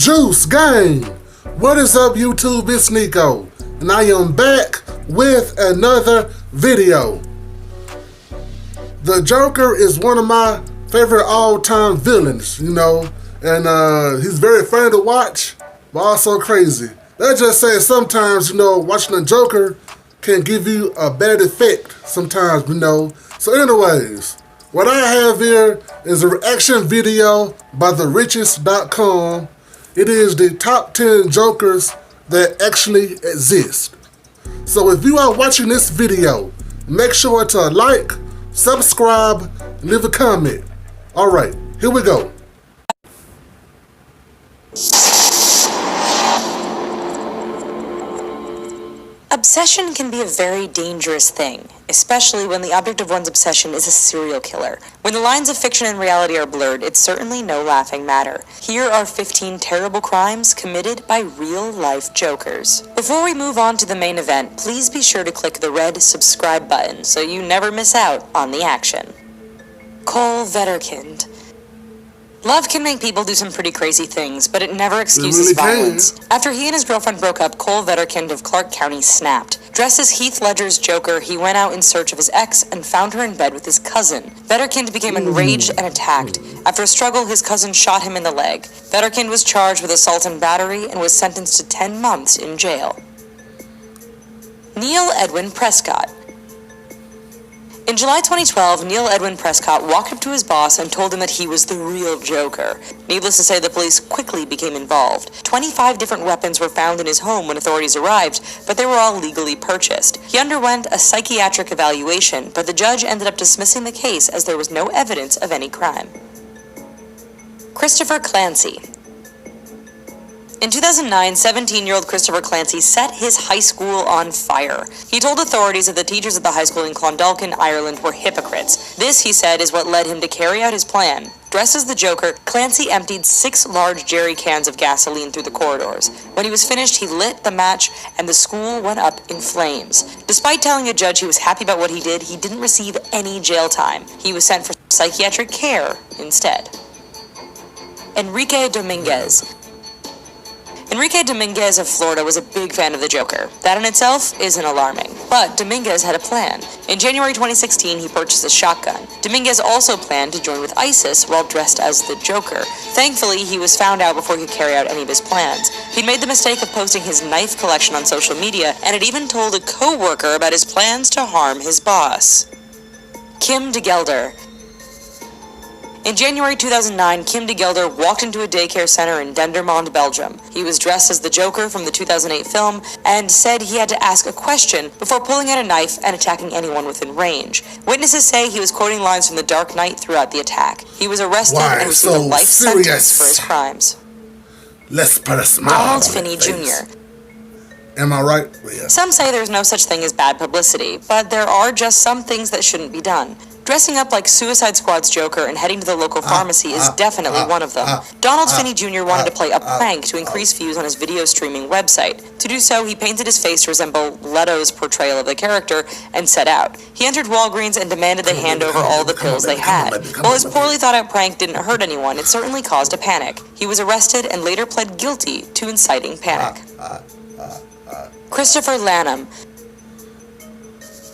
Juice Gang! What is up, YouTube? It's Nico, and I am back with another video. The Joker is one of my favorite all-time villains, and he's very funny to watch, but also crazy. Let's just say sometimes, watching the Joker can give you a bad effect sometimes, So anyways, what I have here is a reaction video by TheRichest.com. It is the top 10 Jokers that actually exist. So if you are watching this video, make sure to like, subscribe, and leave a comment. Alright, here we go. Obsession can be a very dangerous thing, especially when the object of one's obsession is a serial killer. When the lines of fiction and reality are blurred, it's certainly no laughing matter. Here are 15 terrible crimes committed by real-life jokers. Before we move on to the main event, please be sure to click the red subscribe button so you never miss out on the action. Cole Vetterkind. Love can make people do some pretty crazy things, but it never excuses violence. After he and his girlfriend broke up, Cole Vetterkind of Clark County snapped. Dressed as Heath Ledger's Joker, he went out in search of his ex and found her in bed with his cousin. Vetterkind became enraged and attacked. After a struggle, his cousin shot him in the leg. Vetterkind was charged with assault and battery and was sentenced to 10 months in jail. Neil Edwin Prescott. In July 2012, Neil Edwin Prescott walked up to his boss and told him that he was the real Joker. Needless to say, the police quickly became involved. 25 different weapons were found in his home when authorities arrived, but they were all legally purchased. He underwent a psychiatric evaluation, but the judge ended up dismissing the case as there was no evidence of any crime. Christopher Clancy. In 2009, 17-year-old Christopher Clancy set his high school on fire. He told authorities that the teachers at the high school in Clondalkin, Ireland were hypocrites. This, he said, is what led him to carry out his plan. Dressed as the Joker, Clancy emptied 6 large jerry cans of gasoline through the corridors. When he was finished, he lit the match, and the school went up in flames. Despite telling a judge he was happy about what he did, he didn't receive any jail time. He was sent for psychiatric care instead. Enrique Dominguez. Enrique Dominguez of Florida was a big fan of the Joker. That in itself isn't alarming. But Dominguez had a plan. In January 2016, he purchased a shotgun. Dominguez also planned to join with ISIS while dressed as the Joker. Thankfully, he was found out before he could carry out any of his plans. He'd made the mistake of posting his knife collection on social media and had even told a co-worker about his plans to harm his boss. Kim DeGelder. In January 2009, Kim DeGelder walked into a daycare center in Dendermonde, Belgium. He was dressed as the Joker from the 2008 film and said he had to ask a question before pulling out a knife and attacking anyone within range. Witnesses say he was quoting lines from The Dark Knight throughout the attack. He was arrested and received a life sentence for his crimes. Let's put a smile Donald on Finney his face. Jr. Am I right? Yeah. Some say there's no such thing as bad publicity, but there are just some things that shouldn't be done. Dressing up like Suicide Squad's Joker and heading to the local pharmacy is definitely one of them. Donald Finney Jr. wanted to play a prank to increase views on his video streaming website. To do so, he painted his face to resemble Leto's portrayal of the character and set out. He entered Walgreens and demanded they hand over all the pills they had. While his poorly thought out prank didn't hurt anyone, it certainly caused a panic. He was arrested and later pled guilty to inciting panic. Christopher Lanham.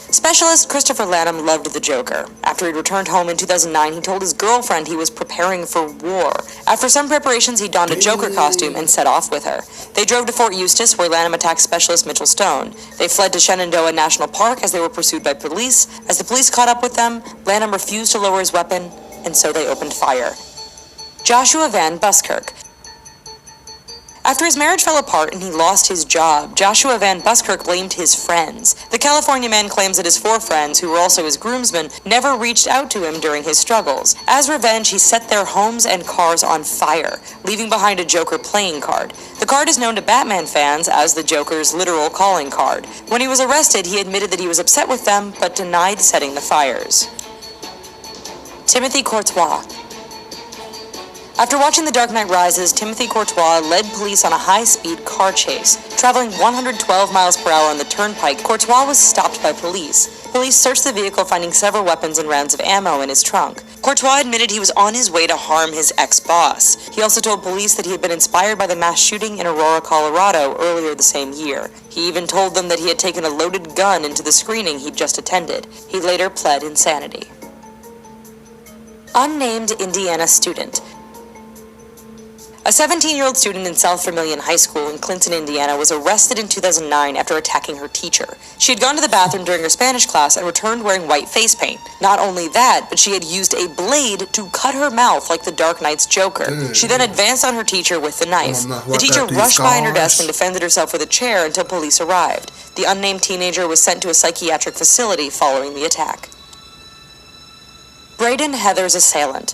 Specialist Christopher Lanham loved the Joker. After he'd returned home in 2009, he told his girlfriend he was preparing for war. After some preparations, he donned a Joker costume and set off with her. They drove to Fort Eustis, where Lanham attacked Specialist Mitchell Stone. They fled to Shenandoah National Park as they were pursued by police. As the police caught up with them, Lanham refused to lower his weapon, and so they opened fire. Joshua Van Buskirk. After his marriage fell apart and he lost his job, Joshua Van Buskirk blamed his friends. The California man claims that his 4 friends, who were also his groomsmen, never reached out to him during his struggles. As revenge, he set their homes and cars on fire, leaving behind a Joker playing card. The card is known to Batman fans as the Joker's literal calling card. When he was arrested, he admitted that he was upset with them, but denied setting the fires. Timothy Courtois. After watching The Dark Knight Rises, Timothy Courtois led police on a high-speed car chase. Traveling 112 miles per hour on the turnpike, Courtois was stopped by police. Police searched the vehicle, finding several weapons and rounds of ammo in his trunk. Courtois admitted he was on his way to harm his ex-boss. He also told police that he had been inspired by the mass shooting in Aurora, Colorado earlier the same year. He even told them that he had taken a loaded gun into the screening he'd just attended. He later pled insanity. Unnamed Indiana student. A 17-year-old student in South Vermilion High School in Clinton, Indiana, was arrested in 2009 after attacking her teacher. She had gone to the bathroom during her Spanish class and returned wearing white face paint. Not only that, but she had used a blade to cut her mouth like the Dark Knight's Joker. She then advanced on her teacher with the knife. The teacher rushed behind her desk and defended herself with a chair until police arrived. The unnamed teenager was sent to a psychiatric facility following the attack. Braden Heather's assailant.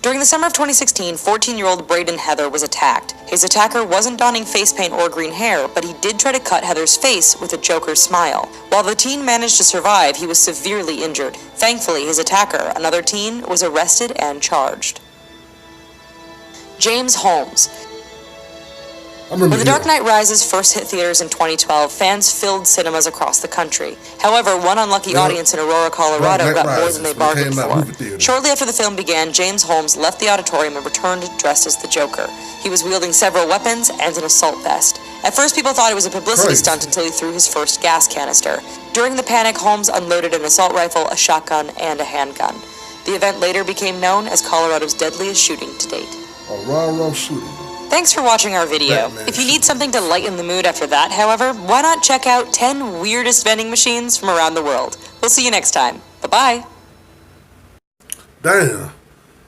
During the summer of 2016, 14-year-old Braden Heather was attacked. His attacker wasn't donning face paint or green hair, but he did try to cut Heather's face with a Joker's smile. While the teen managed to survive, he was severely injured. Thankfully, his attacker, another teen, was arrested and charged. James Holmes. When The Dark Knight Rises first hit theaters in 2012, fans filled cinemas across the country. However, one unlucky audience in Aurora, Colorado got more than they bargained for. Shortly after the film began, James Holmes left the auditorium and returned dressed as the Joker. He was wielding several weapons and an assault vest. At first, people thought it was a publicity stunt until he threw his first gas canister. During the panic, Holmes unloaded an assault rifle, a shotgun, and a handgun. The event later became known as Colorado's deadliest shooting to date. Aurora shooting. Thanks for watching our video. If you need something to lighten the mood after that, however, why not check out 10 weirdest vending machines from around the world. We'll see you next time. Bye-bye. Damn.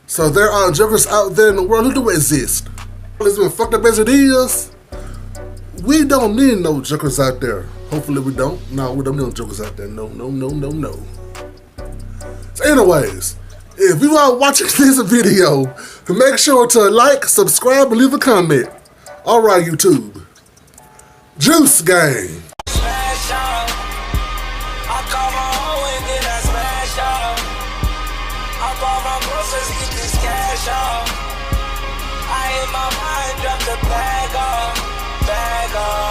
So there are jokers out there in the world who do exist. As fucked up as it is, we don't need no jokers out there. Hopefully we don't. No, we don't need no jokers out there. No. So anyways, if you are watching this video, make sure to like, subscribe, and leave a comment. Alright, YouTube. Juice Gang. Smash out. I call my hoe and then I smash out. I bought my groceries, get this cash out. I in my mind, drop the bag off.